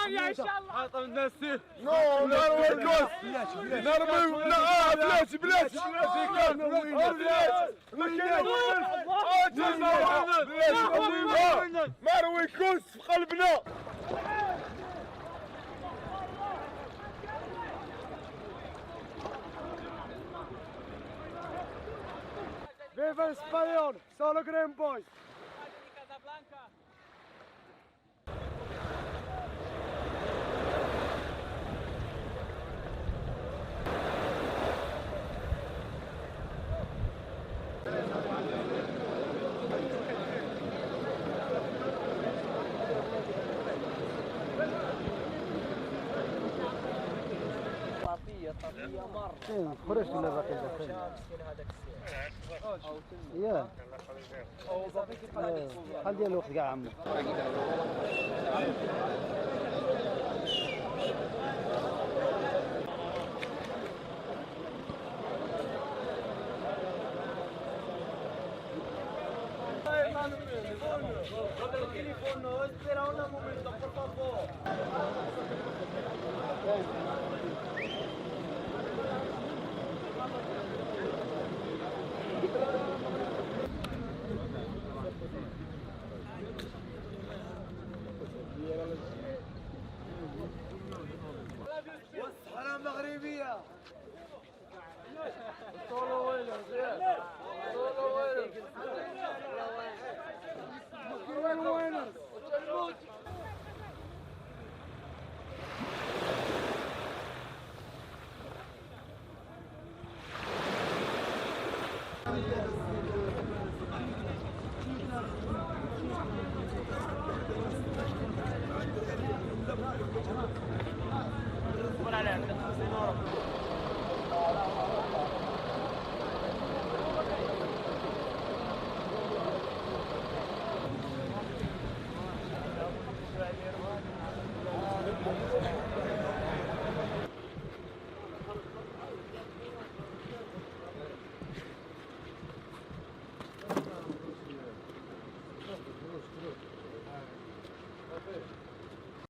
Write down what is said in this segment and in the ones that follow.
ثانية إن شاء الله. حاطة الناس نو نروي الكوس نرمي لا بلاش بلاش مروي كوس في قلبنا. Viva Español, solo Green Boys. خرجت من الرقم يا خلي ديال الوقت كاع عمو والصحراء المغربية صولو وينر صولو وينر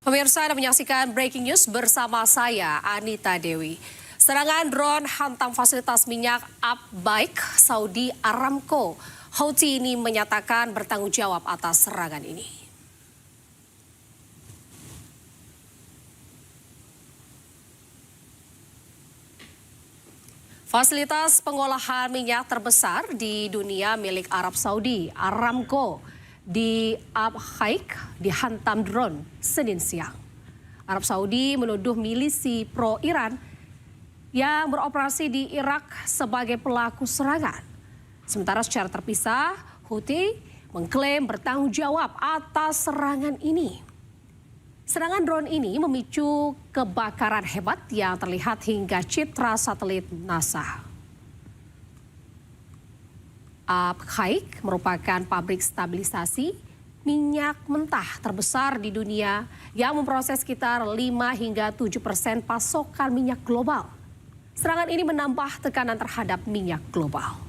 Pemirsa, Anda menyaksikan Breaking News bersama saya, Anita Dewi. Serangan drone hantam fasilitas minyak Abbaik Saudi Aramco. Houthi ini menyatakan bertanggung jawab atas serangan ini. Fasilitas pengolahan minyak terbesar di dunia milik Arab Saudi, Aramco, di Abhaik dihantam drone Senin siang. Arab Saudi menuduh milisi pro-Iran yang beroperasi di Irak sebagai pelaku serangan. Sementara secara terpisah, Houthi mengklaim bertanggung jawab atas serangan ini. Serangan drone ini memicu kebakaran hebat yang terlihat hingga citra satelit NASA. Abhaik merupakan pabrik stabilisasi minyak mentah terbesar di dunia yang memproses sekitar 5 hingga 7% pasokan minyak global. Serangan ini menambah tekanan terhadap minyak global.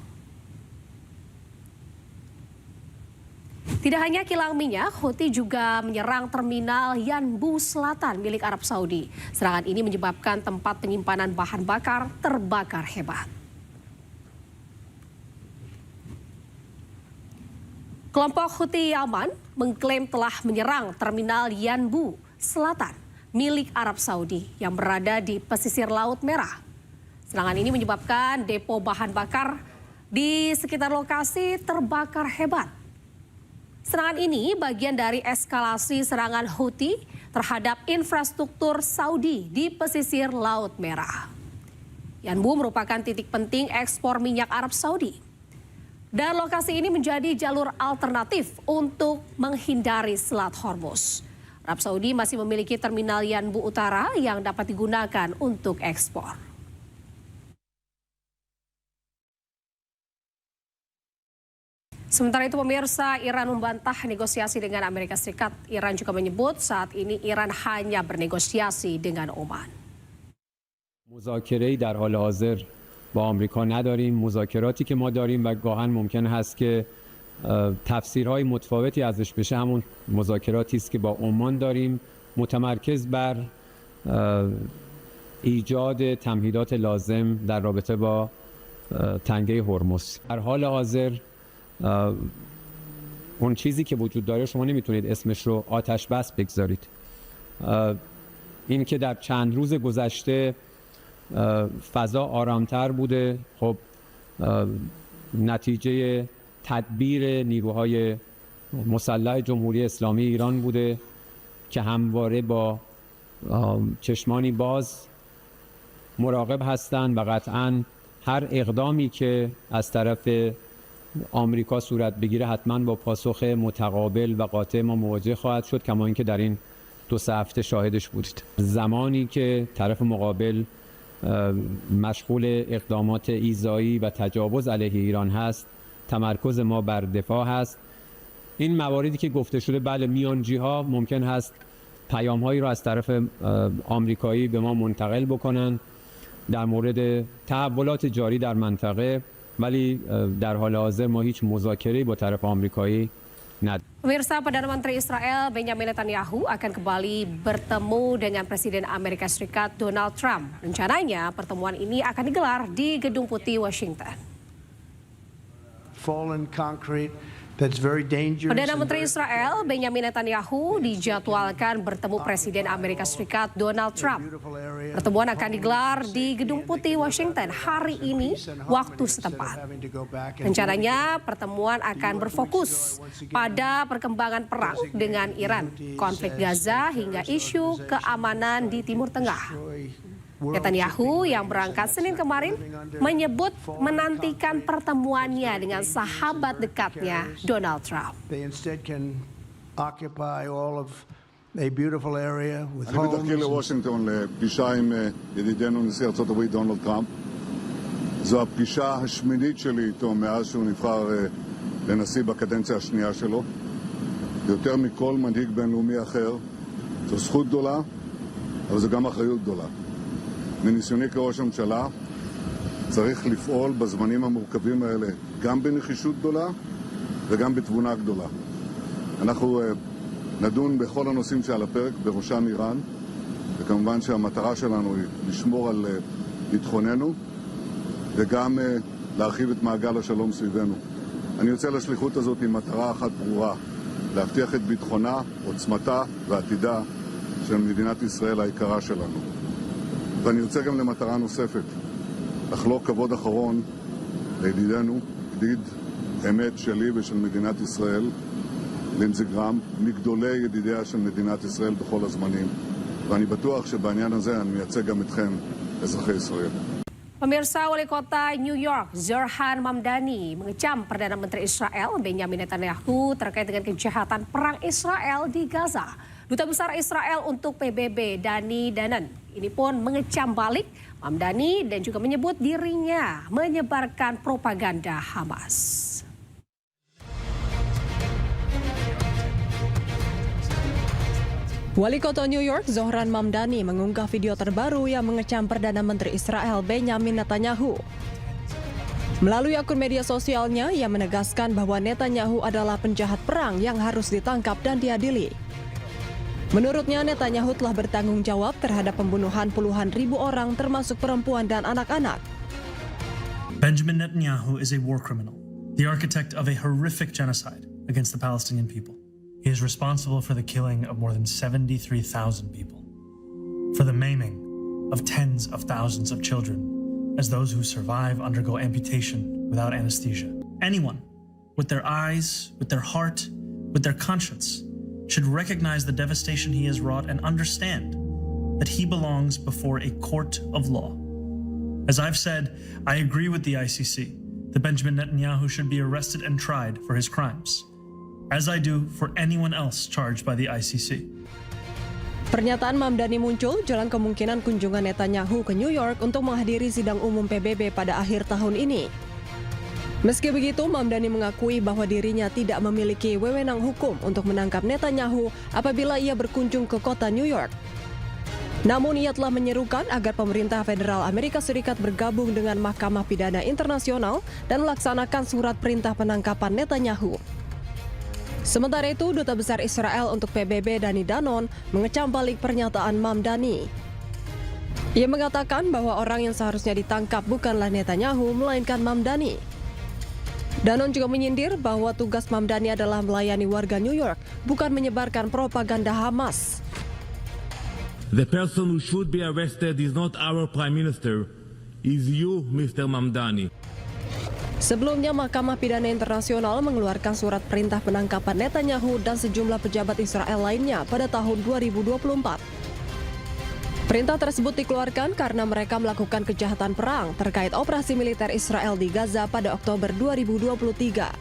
Tidak hanya kilang minyak, Houthi juga menyerang terminal Yanbu Selatan milik Arab Saudi. Serangan ini menyebabkan tempat penyimpanan bahan bakar terbakar hebat. Kelompok Houthi Yaman mengklaim telah menyerang terminal Yanbu Selatan milik Arab Saudi yang berada di pesisir Laut Merah. Serangan ini menyebabkan depo bahan bakar di sekitar lokasi terbakar hebat. Serangan ini bagian dari eskalasi serangan Houthi terhadap infrastruktur Saudi di pesisir Laut Merah. Yanbu merupakan titik penting ekspor minyak Arab Saudi. Dan lokasi ini menjadi jalur alternatif untuk menghindari Selat Hormuz. Arab Saudi masih memiliki terminal Yanbu Utara yang dapat digunakan untuk ekspor. Sementara itu pemirsa, Iran membantah negosiasi dengan Amerika Serikat. Iran juga menyebut saat ini Iran hanya bernegosiasi dengan Oman. مذاکره‌ای در حال حاضر با آمریکا نداریم. مذاکراتی که ما داریم و گاهن ممکن هست که تفسیرهای متفاوتی ازش بشه همون مذاکراتی است که با عمان داریم متمرکز بر ایجاد تمهیدات لازم در رابطه با تنگه هرمز. در حال حاضر اون چیزی که وجود داره شما نمیتونید اسمش رو آتش بس بگذارید. این که در چند روز گذشته فضا آرامتر بوده، خب نتیجه تدبیر نیروهای مسلح جمهوری اسلامی ایران بوده که همواره با چشمانی باز مراقب هستند و قطعاً هر اقدامی که از طرف آمریکا صورت بگیره حتما با پاسخ متقابل و قاطع ما مواجه خواهد شد، کما اینکه در این 2-3 هفته شاهدش بودید. زمانی که طرف مقابل مشغول اقدامات ایذایی و تجاوز علیه ایران هست، تمرکز ما بر دفاع هست. این مواردی که گفته شده، بله میانجی ها ممکن هست پیام هایی را از طرف آمریکایی به ما منتقل بکنن در مورد تحولات جاری در منطقه، ولی در حال حاضر ما هیچ مذاکره‌ای با طرف آمریکایی نداریم. Pemirsa, Perdana Menteri Israel Benjamin Netanyahu akan kembali bertemu dengan Presiden Amerika Serikat Donald Trump. Rencananya pertemuan ini akan digelar di Gedung Putih, Washington. Fallen concrete that's very dangerous. Perdana Menteri Israel Benjamin Netanyahu dijadwalkan bertemu Presiden Amerika Serikat Donald Trump. Pertemuan akan digelar di Gedung Putih, Washington hari ini waktu setempat. Rencananya pertemuan akan berfokus pada perkembangan perang dengan Iran, konflik Gaza hingga isu keamanan di Timur Tengah. Netanyahu yang berangkat Senin kemarin menyebut menantikan pertemuannya dengan sahabat dekatnya Donald Trump. They instead can occupy all of a beautiful area with אני homes. בדרכי לוושינגטון לפגישה עם ידידנו נשיא ארצות הברית דונלד טראמפ. זו הפגישה השמינית שלי איתו מאז שהוא נבחר לנשיא בקדנציה השנייה שלו. יותר מכל מנהיג בינלאומי אחר, זו זכות גדולה, אבל זו גם אחריות גדולה. מניסיוני כראש הממשלה צריך לפעול בזמנים המורכבים האלה גם בנחישות גדולה וגם בתבונה גדולה. אנחנו נדון בכל הנושאים שעל הפרק, בראשם איראן, וכמובן שהמטרה שלנו היא לשמור על ביטחוננו וגם להרחיב את מעגל השלום סביבנו. אני יוצא לשליחות הזאת עם מטרה אחת ברורה, להבטיח את ביטחונה, עוצמתה ועתידה של מדינת ישראל היקרה שלנו. ואני יוצא גם למטרה נוספת, לחלוק כבוד אחרון לידידנו, ידיד אמת שלי ושל מדינת ישראל, לינזי גרהם, מגדולי ידידיה של מדינת ישראל בכל הזמנים. ואני בטוח שבעניין הזה אני מייצג גם אתכם, אזרחי ישראל. Pemirsa, Wali Kota New York Zohran Mamdani mengecam Perdana Menteri Israel Benjamin Netanyahu terkait dengan kejahatan perang Israel di Gaza. Duta Besar Israel untuk PBB Dani Danan ini pun mengecam balik Mamdani dan juga menyebut dirinya menyebarkan propaganda Hamas. Wali Kota New York Zohran Mamdani mengunggah video terbaru yang mengecam Perdana Menteri Israel Benjamin Netanyahu. Melalui akun media sosialnya, ia menegaskan bahwa Netanyahu adalah penjahat perang yang harus ditangkap dan diadili. Menurutnya, Netanyahu telah bertanggung jawab terhadap pembunuhan puluhan ribu orang termasuk perempuan dan anak-anak. Benjamin Netanyahu is a war criminal, the architect of a horrific genocide against the Palestinian people. He is responsible for the killing of more than 73,000 people, for the maiming of tens of thousands of children, as those who survive undergo amputation without anesthesia. Anyone with their eyes, with their heart, with their conscience should recognize the devastation he has wrought and understand that he belongs before a court of law. As I've said, I agree with the ICC that Benjamin Netanyahu should be arrested and tried for his crimes, as I do for anyone else charged by the ICC. Pernyataan Mamdani muncul jelang kemungkinan kunjungan Netanyahu ke New York untuk menghadiri sidang umum PBB pada akhir tahun ini. Meski begitu, Mamdani mengakui bahwa dirinya tidak memiliki wewenang hukum untuk menangkap Netanyahu apabila ia berkunjung ke kota New York. Namun ia telah menyerukan agar pemerintah federal Amerika Serikat bergabung dengan Mahkamah Pidana Internasional dan melaksanakan surat perintah penangkapan Netanyahu. Sementara itu, Duta Besar Israel untuk PBB Dani Danon mengecam balik pernyataan Mamdani. Ia mengatakan bahwa orang yang seharusnya ditangkap bukanlah Netanyahu, melainkan Mamdani. Danon juga menyindir bahwa tugas Mamdani adalah melayani warga New York, bukan menyebarkan propaganda Hamas. The person who should be arrested is not our Prime Minister, is you, Mr. Mamdani. Sebelumnya, Mahkamah Pidana Internasional mengeluarkan surat perintah penangkapan Netanyahu dan sejumlah pejabat Israel lainnya pada tahun 2024. Perintah tersebut dikeluarkan karena mereka melakukan kejahatan perang terkait operasi militer Israel di Gaza pada Oktober 2023.